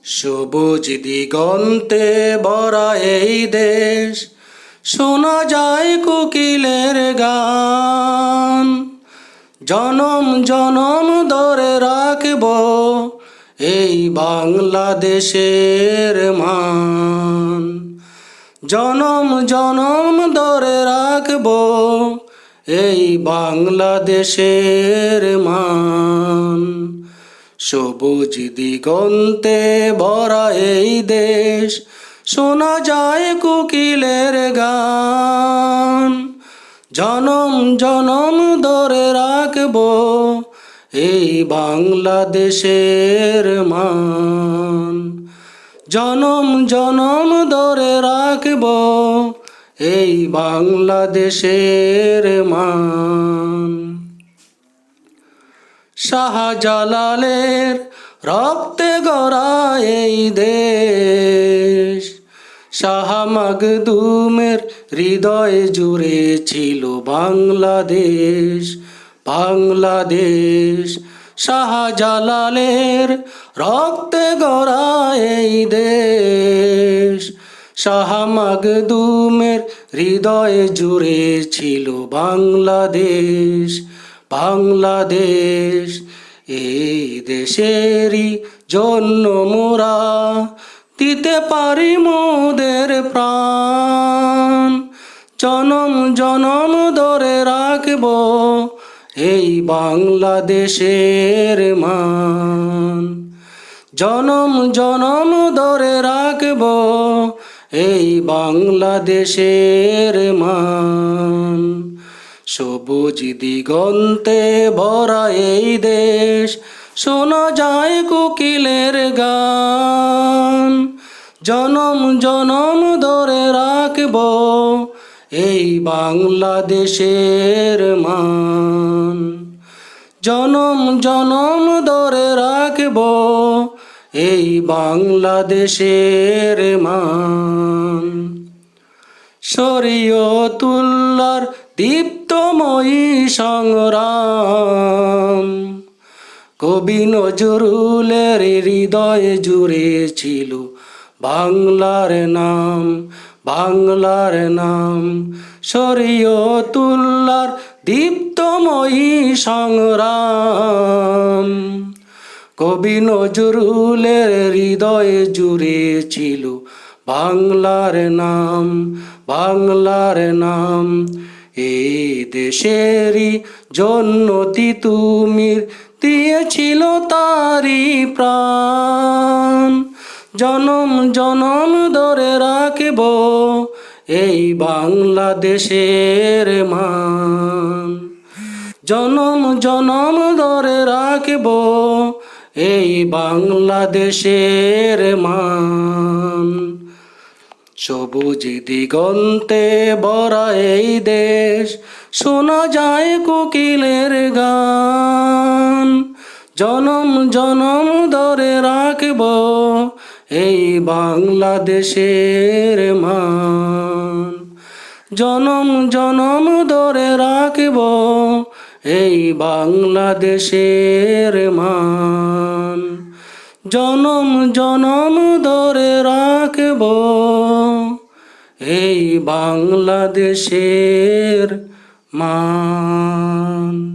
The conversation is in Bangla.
সবুজ দিগন্তে ভরা এই দেশ, শোনা যায় কোকিলের গান। জনম জনম ধরে রাখব এই বাংলাদেশের মান। জনম জনম ধরে রাখব এই বাংলাদেশের মান। সবুজ দিগন্তে ভরা এই দেশ, শোনা যায় কোকিলের গান। জনম জনম ধরে রাখব এই বাংলাদেশের মান। জনম জনম ধরে রাখব এই বাংলাদেশের মান। শাহজালালের রক্তে গড়া এই দেশ, শাহ মাকদুমের হৃদয়ে জুড়ে ছিল বাংলাদেশ, বাংলাদেশ। শাহজালালের রক্তে গড়া এই দেশ, শাহ মাকদুমের হৃদয়ে জুড়ে ছিল বাংলাদেশ, বাংলাদেশ। এই দেশেরই জন্য মোরা দিতে পারি মোদের প্রাণ। জনম জনম ধরে রাখব এই বাংলাদেশের মান। জনম জনম ধরে রাখব এই বাংলাদেশের মান। সবুজ দিগন্তে ভরা এই দেশ, শোনা যায় কোকিলের গান। জনম জনম ধরে রাখব এই বাংলাদেশের মান। জনম জনম ধরে রাখব এই বাংলাদেশের মান। শরীয়তুল্লাহর দীপ্তময়ী সংগ্রাম, কবি নজরুলের হৃদয়ে জুড়ে ছিল বাংলার নাম, বাংলার নাম। শরীয়তুল্লাহর দীপ্তময়ী সংগ্রাম, কবি নজরুলের হৃদয়ে জুড়ে ছিল বাংলার নাম, বাংলার নাম। এই দেশেরই জন্য তিতুমির দিয়েছিল তারি প্রাণ। জনম জনম ধরে রাখব এই বাংলাদেশের মান। জনম জনম ধরে রাখব এই বাংলাদেশের মান। সবুজ দিগন্তে ভরা এই দেশ, শোনা যায় কোকিলের গান। জনম জনম ধরে রাখব এই বাংলাদেশের মান। জনম জনম ধরে রাখব এই বাংলাদেশের মান। জনম জনম ধরে রাখব এই বাংলাদেশের মান।